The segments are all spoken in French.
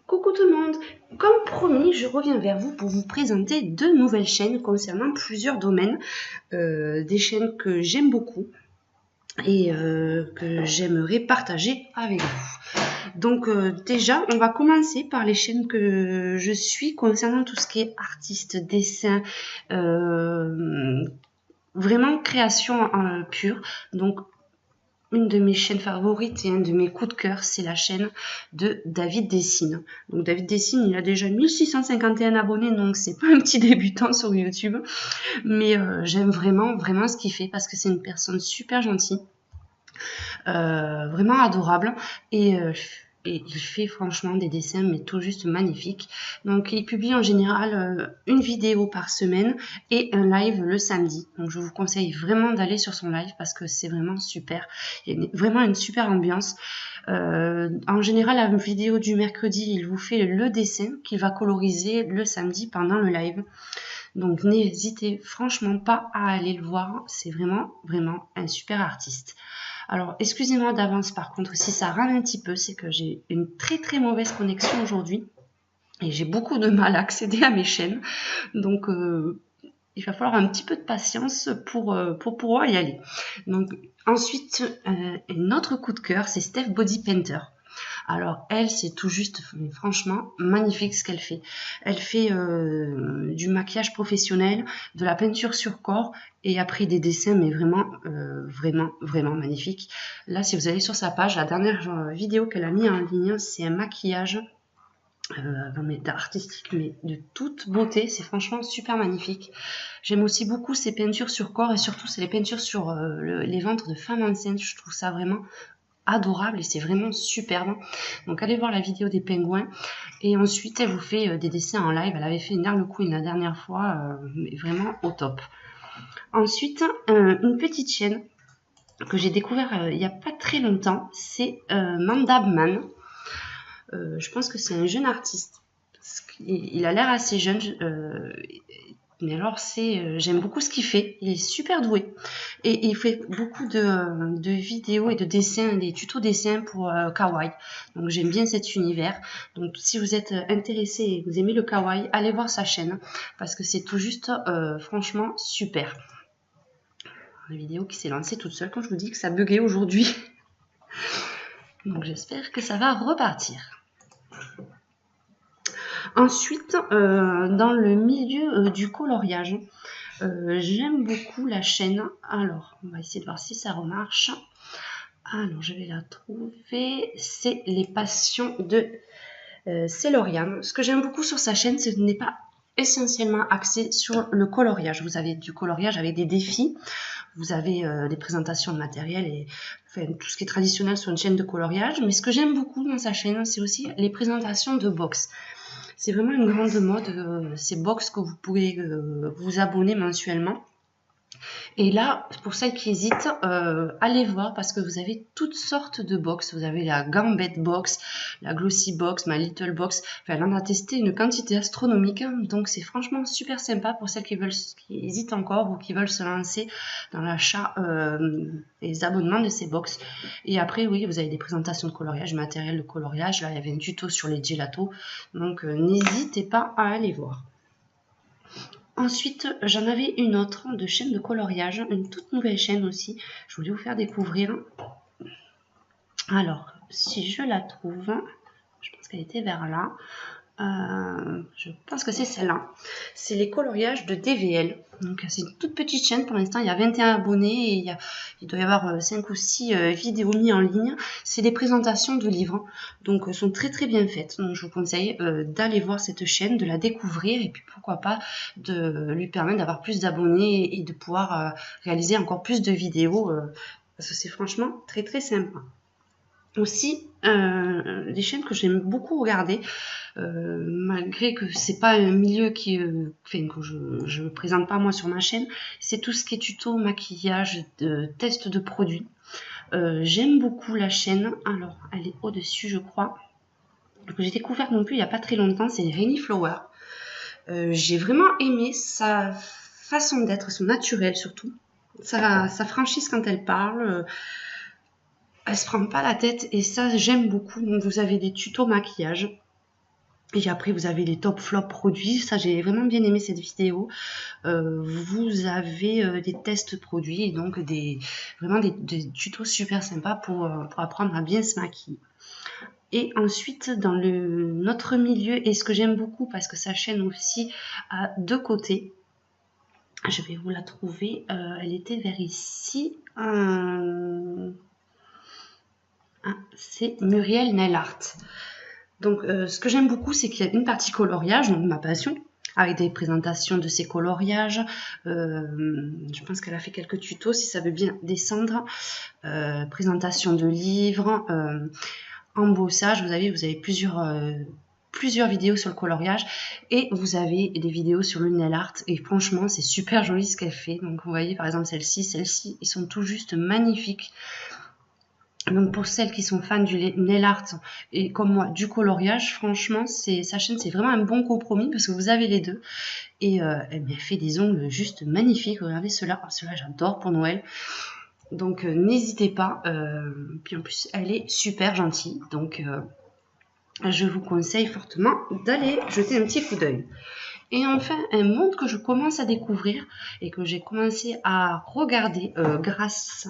Coucou tout le monde! Comme promis, je reviens vers vous pour vous présenter deux nouvelles chaînes concernant plusieurs domaines, des chaînes que j'aime beaucoup et que j'aimerais partager avec vous. Donc déjà, on va commencer par les chaînes que je suis concernant tout ce qui est artiste, dessin, vraiment création pure. Donc une de mes chaînes favorites et un de mes coups de cœur, c'est la chaîne de David Dessine. Donc David Dessine, il a déjà 1651 abonnés, donc c'est pas un petit débutant sur YouTube. Mais j'aime vraiment ce qu'il fait parce que c'est une personne super gentille, vraiment adorable et il fait franchement des dessins mais tout juste magnifiques. Donc il publie en général une vidéo par semaine et un live le samedi. Donc je vous conseille vraiment d'aller sur son live parce que c'est vraiment super. Il y a vraiment une super ambiance. En général, la vidéo du mercredi, il vous fait le dessin qu'il va coloriser le samedi pendant le live. Donc n'hésitez franchement pas à aller le voir. C'est vraiment un super artiste. Alors, excusez-moi d'avance par contre, si ça rame un petit peu, c'est que j'ai une très mauvaise connexion aujourd'hui et j'ai beaucoup de mal à accéder à mes chaînes. Donc, il va falloir un petit peu de patience pour pouvoir y aller. Donc, ensuite, un autre coup de cœur, c'est Steph Body Painter. Alors elle, c'est tout juste, franchement, magnifique ce qu'elle fait. Elle fait du maquillage professionnel, de la peinture sur corps et après des dessins, mais vraiment magnifiques. Là, si vous allez sur sa page, la dernière vidéo qu'elle a mis en ligne, c'est un maquillage artistique, mais de toute beauté. C'est franchement super magnifique. J'aime aussi beaucoup ses peintures sur corps et surtout c'est les peintures sur les ventres de femmes enceintes. Je trouve ça vraiment adorable et c'est vraiment superbe. Donc allez voir la vidéo des pingouins et ensuite elle vous fait des dessins en live. Elle avait fait une Harley Quinn la dernière fois, mais vraiment au top. Ensuite, une petite chaîne que j'ai découvert il n'y a pas très longtemps, c'est Mandabman. Je pense que c'est un jeune artiste. Il a l'air assez jeune, mais alors j'aime beaucoup ce qu'il fait. Il est super doué et il fait beaucoup de vidéos et de dessins, des tutos dessins pour kawaii. Donc j'aime bien cet univers. Donc si vous êtes intéressé et vous aimez le kawaii, allez voir sa chaîne parce que c'est tout juste franchement super. La vidéo qui s'est lancée toute seule quand je vous dis que ça buguait aujourd'hui. Donc j'espère que ça va repartir. Ensuite, dans le milieu du coloriage, j'aime beaucoup la chaîne. Alors, on va essayer de voir si ça remarche. Alors, je vais la trouver. C'est Les Passions de Céloriane. Ce que j'aime beaucoup sur sa chaîne, ce n'est pas essentiellement axé sur le coloriage. Vous avez du coloriage avec des défis. Vous avez des présentations de matériel et enfin, tout ce qui est traditionnel sur une chaîne de coloriage. Mais ce que j'aime beaucoup dans sa chaîne, c'est aussi les présentations de box. C'est vraiment une grande mode, ces box que vous pouvez vous abonner mensuellement. Et là, pour celles qui hésitent, allez voir parce que vous avez toutes sortes de box. Vous avez la Gambette Box, la Glossy Box, ma Little Box. Enfin, elle en a testé une quantité astronomique. Donc, c'est franchement super sympa pour celles qui hésitent encore ou qui veulent se lancer dans l'achat et les abonnements de ces box. Et après, oui, vous avez des présentations de coloriage, matériel de coloriage. Là, il y avait un tuto sur les gelatos. Donc, n'hésitez pas à aller voir. Ensuite, j'en avais une autre de chaîne de coloriage, une toute nouvelle chaîne aussi. Je voulais vous faire découvrir. Alors, si je la trouve, je pense qu'elle était vers là. Je pense que c'est celle-là. C'est les coloriages de DVL. Donc c'est une toute petite chaîne pour l'instant. Il y a 21 abonnés et il doit y avoir 5 ou 6 vidéos mises en ligne. C'est des présentations de livres. Donc elles sont très bien faites. Donc je vous conseille d'aller voir cette chaîne, de la découvrir et puis pourquoi pas de lui permettre d'avoir plus d'abonnés et de pouvoir réaliser encore plus de vidéos parce que c'est franchement très sympa. Aussi, des chaînes que j'aime beaucoup regarder, malgré que c'est pas un milieu que je ne présente pas moi sur ma chaîne, c'est tout ce qui est tuto, maquillage, test de produits. J'aime beaucoup la chaîne, alors elle est au-dessus je crois, que j'ai découvert non plus il n'y a pas très longtemps, c'est Rainy Flower. J'ai vraiment aimé sa façon d'être, son naturel surtout, sa franchise quand elle parle. Elle se prend pas la tête et ça j'aime beaucoup. Donc vous avez des tutos maquillage Et après, vous avez les top flop produits. Ça, j'ai vraiment bien aimé cette vidéo. Vous avez des tests produits et donc vraiment des tutos super sympas pour apprendre à bien se maquiller. Et ensuite, dans notre milieu, et ce que j'aime beaucoup parce que sa chaîne aussi a deux côtés, je vais vous la trouver, elle était vers ici, c'est Muriel Nail Art. Donc ce que j'aime beaucoup, c'est qu'il y a une partie coloriage, donc ma passion, avec des présentations de ses coloriages. Je pense qu'elle a fait quelques tutos si ça veut bien descendre. Présentation de livres, embossage, vous avez plusieurs vidéos sur le coloriage et vous avez des vidéos sur le nail art et franchement c'est super joli ce qu'elle fait. Donc vous voyez par exemple celle-ci, ils sont tout juste magnifiques. Donc pour celles qui sont fans du nail art et comme moi du coloriage, franchement sa chaîne c'est vraiment un bon compromis parce que vous avez les deux et elle fait des ongles juste magnifiques. Regardez ceux-là, j'adore pour Noël. Donc n'hésitez pas, puis en plus elle est super gentille, donc je vous conseille fortement d'aller jeter un petit coup d'œil. Et enfin un monde que je commence à découvrir et que j'ai commencé à regarder grâce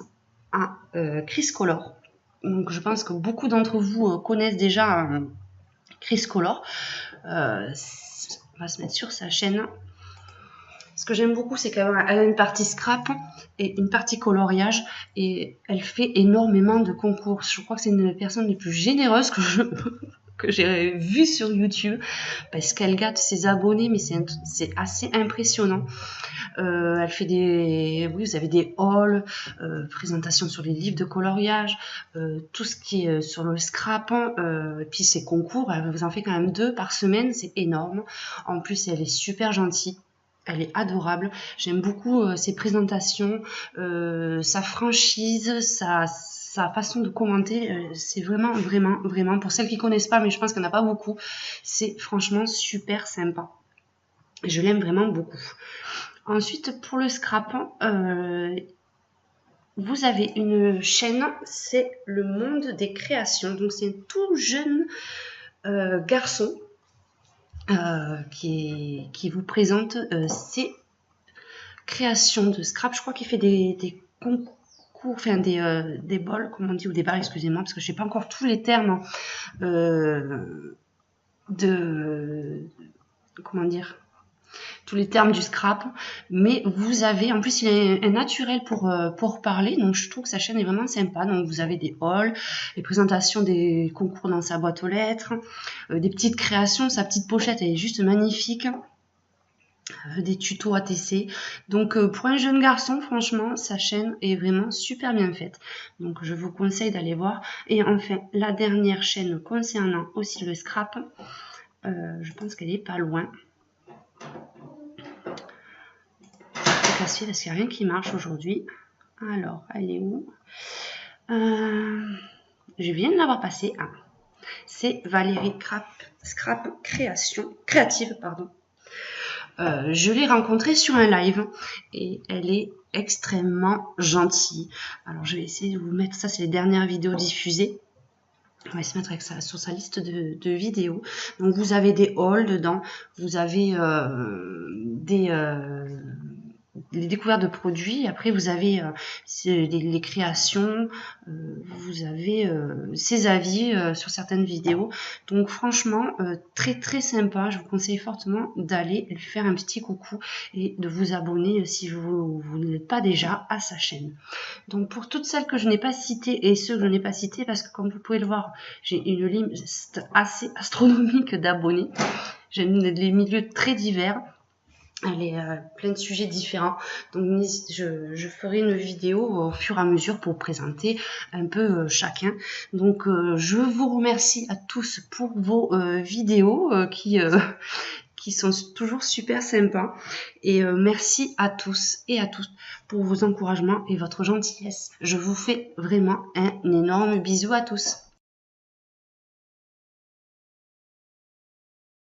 à Criscolor. Donc je pense que beaucoup d'entre vous connaissent déjà Criscolor. On va se mettre sur sa chaîne. Ce que j'aime beaucoup, c'est qu'elle a une partie scrap et une partie coloriage et elle fait énormément de concours. Je crois que c'est une des personnes les plus généreuses que j'ai vues sur YouTube parce qu'elle gâte ses abonnés, mais c'est assez impressionnant. Elle fait vous avez des hauls, présentations sur les livres de coloriage, tout ce qui est sur le scrap, et puis ses concours, elle vous en fait quand même 2 par semaine, c'est énorme. En plus, elle est super gentille. Elle est adorable. J'aime beaucoup ses présentations, sa franchise, sa façon de commenter. C'est vraiment, pour celles qui connaissent pas, mais je pense qu'il n'y en a pas beaucoup, c'est franchement super sympa. Je l'aime vraiment beaucoup. Ensuite, pour le scrap, vous avez une chaîne, c'est le monde des créations. Donc, c'est un tout jeune garçon qui vous présente ses créations de scrap. Je crois qu'il fait des concours, enfin des bols, comme on dit, ou des barres, excusez-moi, parce que je sais pas encore tous les termes comment dire, tous les termes du scrap, mais vous avez, en plus il est un naturel pour parler, donc je trouve que sa chaîne est vraiment sympa. Donc vous avez des hauls, les présentations des concours dans sa boîte aux lettres, des petites créations, sa petite pochette elle est juste magnifique, des tutos ATC. Donc pour un jeune garçon, franchement sa chaîne est vraiment super bien faite, donc je vous conseille d'aller voir. Et enfin la dernière chaîne concernant aussi le scrap, je pense qu'elle est pas loin. Parce qu'il n'y a rien qui marche aujourd'hui. Alors, elle est où? Je viens de l'avoir passée. Ah. C'est Valérie Scrap Créative. Pardon. Je l'ai rencontrée sur un live et elle est extrêmement gentille. Alors, je vais essayer de vous mettre ça, c'est les dernières vidéos diffusées. On va se mettre avec ça sur sa liste de vidéos. Donc, vous avez des hauls dedans. Vous avez les découvertes de produits. Après, vous avez les créations, vous avez ses avis sur certaines vidéos. Donc, franchement, très très sympa. Je vous conseille fortement d'aller lui faire un petit coucou et de vous abonner si vous ne l'êtes pas déjà à sa chaîne. Donc, pour toutes celles que je n'ai pas citées et ceux que je n'ai pas cités, parce que comme vous pouvez le voir, j'ai une liste assez astronomique d'abonnés. J'ai des milieux très divers. Elle est plein de sujets différents, donc je ferai une vidéo au fur et à mesure pour présenter un peu chacun. Donc je vous remercie à tous pour vos vidéos qui sont toujours super sympas, et merci à tous et à toutes pour vos encouragements et votre gentillesse. Je vous fais vraiment un énorme bisou à tous.